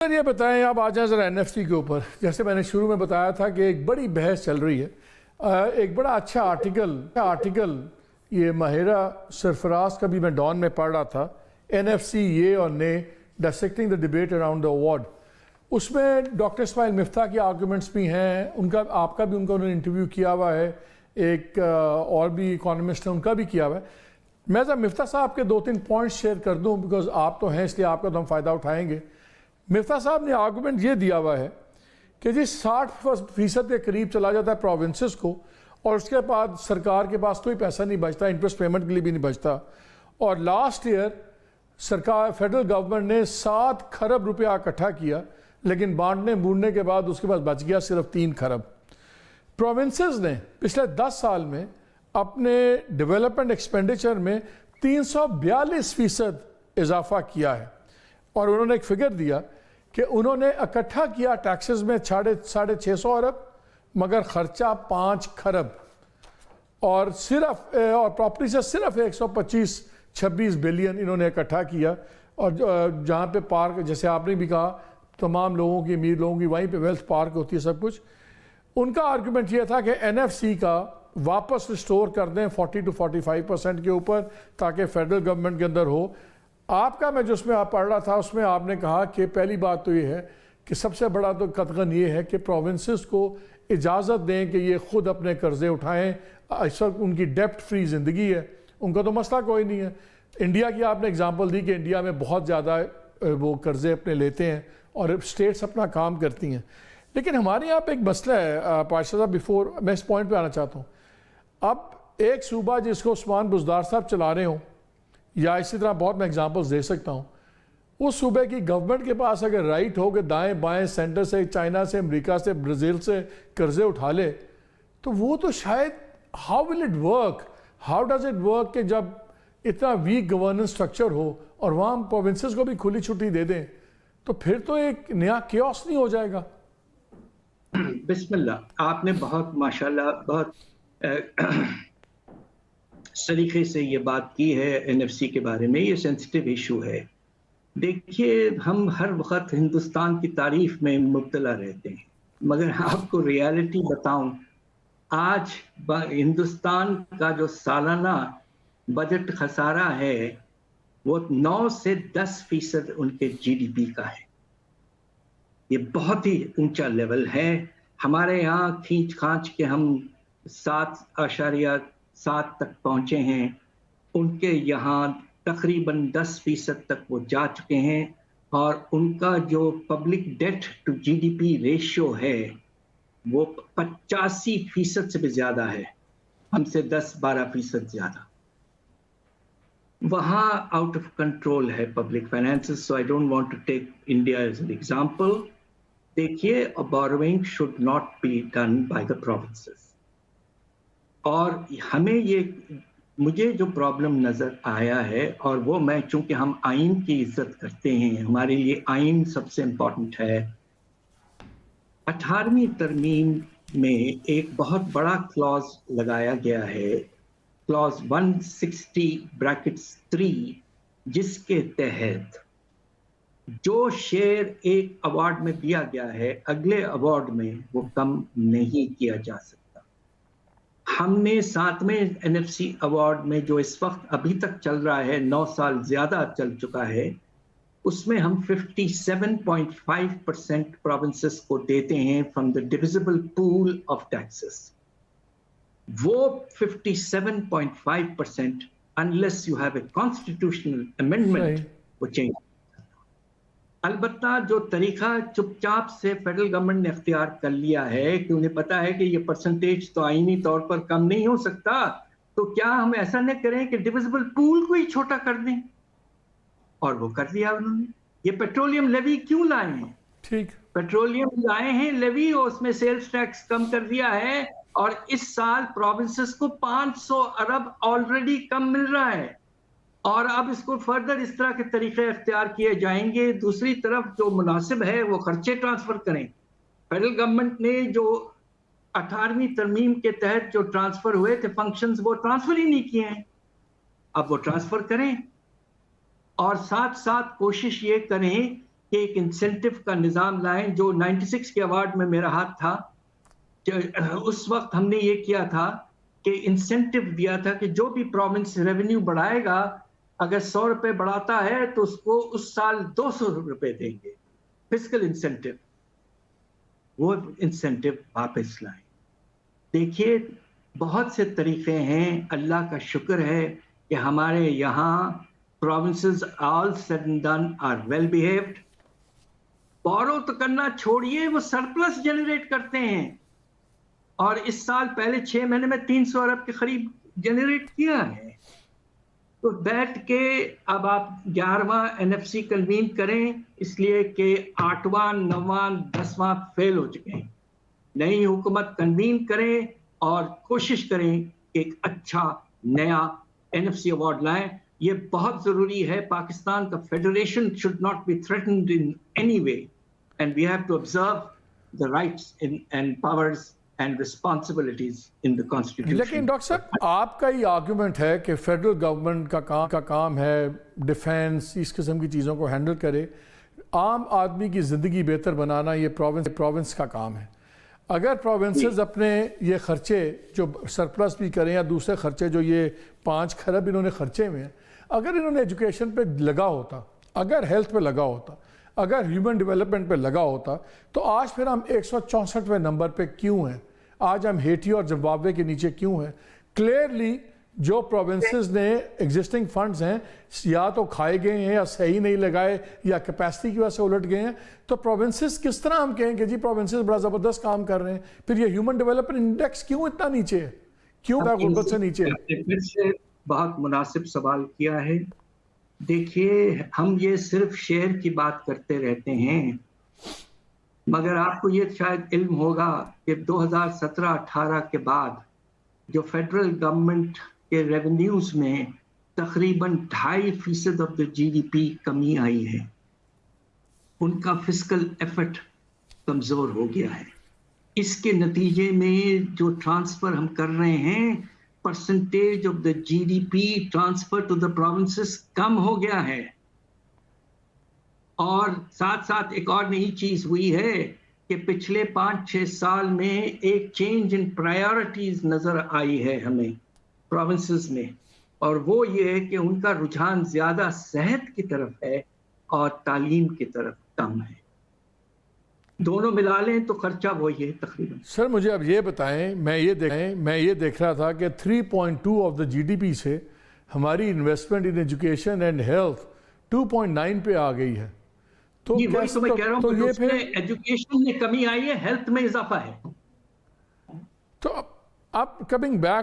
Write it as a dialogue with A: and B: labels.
A: سر یہ بتائیں آپ آ جائیں ذرا NFC کے اوپر. جیسے میں نے شروع میں بتایا تھا کہ ایک بڑی بحث چل رہی ہے. ایک بڑا اچھا آرٹیکل یہ ماہرہ سرفراز کا بھی میں ڈان میں پڑھ رہا تھا. NFC یہ اور نے dissecting the debate around the award. اس میں ڈاکٹر اسماعیل مفتاح کی آرگومنٹس بھی ہیں. آپ کا بھی انہوں نے انٹرویو کیا ہوا ہے. ایک اور بھی اکانومسٹ ہیں ان کا بھی کیا ہوا ہے. میں ذرا مفتاح صاحب کے 2-3 پوائنٹس شیئر کر دوں بیکاز آپ تو ہیں اس لیے آپ کا تو ہم فائدہ اٹھائیں گے. مفتاح صاحب نے آرگومنٹ یہ دیا ہوا ہے کہ جی 60% کے قریب چلا جاتا ہے پروونسز کو اور اس کے بعد سرکار کے پاس کوئی پیسہ نہیں بچتا, انٹرسٹ پیمنٹ کے لیے بھی نہیں بچتا. اور لاسٹ ایئر فیڈرل گورنمنٹ نے 7 کھرب روپیہ اکٹھا کیا لیکن بانٹنے بوننے کے بعد اس کے پاس بچ گیا صرف 3 کھرب. پروونسز نے پچھلے 10 سال میں اپنے ڈیولپمنٹ ایکسپینڈیچر میں 342% اضافہ کیا ہے. اور انہوں نے ایک فگر دیا کہ انہوں نے اکٹھا کیا ٹیکسز میں 650 ارب مگر خرچہ 5 کھرب اور پراپرٹی سے صرف 125-26 بلین انہوں نے اکٹھا کیا. اور جہاں پہ پارک جیسے آپ نے بھی کہا تمام لوگوں کی امیر لوگوں کی وہیں پہ ویلتھ پارک ہوتی ہے سب کچھ. ان کا آرگومنٹ یہ تھا کہ NFC کا واپس ریسٹور کر دیں 40-45% کے اوپر تاکہ فیڈرل گورنمنٹ کے اندر ہو. آپ کا میں جس میں آپ پڑھ رہا تھا اس میں آپ نے کہا کہ پہلی بات تو یہ ہے کہ سب سے بڑا تو قطعاً یہ ہے کہ پروونسز کو اجازت دیں کہ یہ خود اپنے قرضے اٹھائیں. اس وقت ان کی ڈیپٹ فری زندگی ہے, ان کا تو مسئلہ کوئی نہیں ہے. انڈیا کی آپ نے اگزامپل دی کہ انڈیا میں بہت زیادہ وہ قرضے اپنے لیتے ہیں اور اسٹیٹس اپنا کام کرتی ہیں. لیکن ہمارے یہاں پہ ایک مسئلہ ہے پاشا صاحب, بیفور میں اس پوائنٹ پہ آنا چاہتا ہوں. اب ایک صوبہ جس کو عثمان بزدار صاحب چلا رہے ہوں یا اسی طرح بہت میں اگزامپلز دے سکتا ہوں, اس صوبے کی گورنمنٹ کے پاس اگر رائٹ ہو کہ دائیں بائیں سینٹر سے چائنا سے امریکہ سے برازیل سے قرضے اٹھا لے تو وہ تو شاید how will it work, how does it work کہ جب اتنا ویک گورننس اسٹرکچر ہو اور وہاں ہم پروونسز کو بھی کھلی چھٹی دے دیں تو پھر تو ایک نیا کیوس نہیں ہو جائے گا.
B: بسم اللہ, آپ نے بہت ماشاءاللہ بہت طریقے سے یہ بات کی ہے NFC کے بارے میں. یہ سینسٹیو ایشو ہے. دیکھیے ہم ہر وقت ہندوستان کی تعریف میں مبتلا رہتے ہیں مگر آپ کو ریالٹی بتاؤں, آج ہندوستان کا جو سالانہ بجٹ خسارہ ہے وہ 9 سے 10% ان کے GDP کا ہے. یہ بہت ہی اونچا لیول ہے. ہمارے یہاں کھینچ کھانچ کے ہم 7.7 تک پہنچے ہیں, ان کے یہاں تقریباً 10% تک وہ جا چکے ہیں. اور ان کا جو public debt to GDP ratio ہے وہ 85% سے بھی زیادہ ہے, ہم سے 10-12% زیادہ. وہاں آؤٹ آف کنٹرول ہے public finances. So I don't want to take India as an example. دیکھیے borrowing should not be done by the provinces. اور مجھے جو پرابلم نظر آیا ہے اور وہ میں چونکہ ہم آئین کی عزت کرتے ہیں, ہمارے لیے آئین سب سے امپورٹنٹ ہے. 18ویں ترمیم میں ایک بہت بڑا کلاز لگایا گیا ہے, کلاز 160(3) جس کے تحت جو شیئر ایک ایوارڈ میں دیا گیا ہے اگلے ایوارڈ میں وہ کم نہیں کیا جا سکتا. ہم نے 7ویں NFC ایوارڈ میں جو اس وقت ابھی تک چل رہا ہے, 9 سال زیادہ چل چکا ہے, اس میں ہم 57.5% پروونسز کو دیتے ہیں from the divisible pool of taxes. وہ 57.5% unless you have a constitutional amendment وہ چینج. البتہ جو طریقہ چپ چاپ سے فیڈرل گورنمنٹ نے اختیار کر لیا ہے کہ انہیں پتا ہے کہ یہ پرسنٹیج تو آئینی طور پر کم نہیں ہو سکتا, تو کیا ہم ایسا نہ کریں کہ ڈویزبل پول کو ہی چھوٹا کر دیں, اور وہ کر دیا انہوں نے. یہ پیٹرولیم لیوی کیوں لائے ہیں؟
A: ٹھیک,
B: پیٹرولیم لائے ہیں لیوی اور اس میں سیلز ٹیکس کم کر دیا ہے, اور اس سال پروونسز کو 500 ارب آلریڈی کم مل رہا ہے, اور اب اس کو فردر اس طرح کے طریقے اختیار کیے جائیں گے. دوسری طرف جو مناسب ہے وہ خرچے ٹرانسفر کریں. فیڈرل گورنمنٹ نے جو 18ویں ترمیم کے تحت جو ٹرانسفر ہوئے تھے فنکشنز, وہ ٹرانسفر ہی نہیں کیے ہیں. اب وہ ٹرانسفر کریں اور ساتھ ساتھ کوشش یہ کریں کہ ایک انسینٹو کا نظام لائیں. جو 96 کے ایوارڈ میں میرا ہاتھ تھا، اس وقت ہم نے یہ کیا تھا کہ انسینٹو دیا تھا کہ جو بھی پروونس ریونیو بڑھائے گا، اگر 100 روپے بڑھاتا ہے تو اس کو اس سال 200 روپے دیں گے. فسکل انسینٹو، وہ انسینٹو واپس لائیں. دیکھیے بہت سے طریقے ہیں. اللہ کا شکر ہے کہ ہمارے یہاں provinces all said and done are well behaved. Borrow تو کرنا چھوڑیے، وہ سرپلس جنریٹ کرتے ہیں، اور اس سال پہلے 6 مہینے میں 300 ارب کے قریب جنریٹ کیا ہے. تو بیٹھ کے اب آپ 11واں NFC کنوین کریں، اس لیے کہ 8واں 9واں 10واں فیل ہو چکے ہیں. نئی حکومت کنوین کریں اور کوشش کریں کہ ایک اچھا نیا NFC ایوارڈ لائیں. یہ بہت ضروری ہے. پاکستان کا federation should not be threatened in any way, and we have to observe the rights and powers and responsibilities in the constitution.
A: لیکن ڈاکٹر صاحب آپ کا یہ آرگومنٹ ہے کہ فیڈرل گورنمنٹ کا کام ہے ڈیفینس، اس قسم کی چیزوں کو ہینڈل کرے. عام آدمی کی زندگی بہتر بنانا یہ پروونس کا کام ہے. اگر پروونسز اپنے یہ خرچے جو سرپلس بھی کریں یا دوسرے خرچے جو یہ 5 کھرب انہوں نے خرچے میں ہیں، اگر انہوں نے ایجوکیشن پہ لگا ہوتا، اگر ہیلتھ پہ لگا ہوتا، اگر ہیومن ڈیولپمنٹ پہ لگا ہوتا، تو آج پھر ہم 164ویں نمبر پہ کیوں ہیں؟ آج ہم ہیٹی اور زمبابوے کے نیچے کیوں ہیں؟ کلیئرلی جو پروونسز نے ایگزسٹنگ فنڈز ہیں یا تو کھائے گئے ہیں یا صحیح نہیں لگائے یا کیپیسٹی کی وجہ سے الٹ گئے ہیں. تو پروونسز کس طرح ہم کہیں کہ جی پروونسز بڑا زبردست کام کر رہے ہیں، پھر یہ ہیومن ڈیولپمنٹ انڈیکس کیوں اتنا نیچے ہے؟ کیوں غربت سے نیچے ہے؟
B: پھر سے بہت مناسب سوال کیا ہے. دیکھیے ہم یہ صرف شہر کی بات کرتے رہتے ہیں، مگر آپ کو یہ شاید علم ہوگا کہ 2017-18 کے بعد جو فیڈرل گورنمنٹ کے ریونیوز میں تقریباً 2.5% آف دا GDP کمی آئی ہے. ان کا فسکل ایفرٹ کمزور ہو گیا ہے. اس کے نتیجے میں جو ٹرانسفر ہم کر رہے ہیں، percentage of the GDP transfer to the provinces کم ہو گیا ہے. اور ساتھ ساتھ ایک اور نئی چیز ہوئی ہے کہ پچھلے 5-6 سال میں ایک چینج ان پرائیورٹیز نظر آئی ہے ہمیں پروونسز میں، اور وہ یہ ہے کہ ان کا رجحان زیادہ صحت کی طرف ہے اور تعلیم کی طرف کم ہے. دونوں ملا لیں تو خرچہ وہی ہے تقریباً.
A: سر مجھے اب یہ بتائیں، میں یہ دیکھ رہا تھا کہ 3.2 آف دا GDP سے ہماری investment in education and health 2.9 پہ آ گئی ہے. تو
B: جی وہی تو میں کہہ رہا ہوں کہ اس میں ایجوکیشن میں کمی آئی ہے، ہیلتھ میں اضافہ ہے.
A: تو اب کمنگ بیک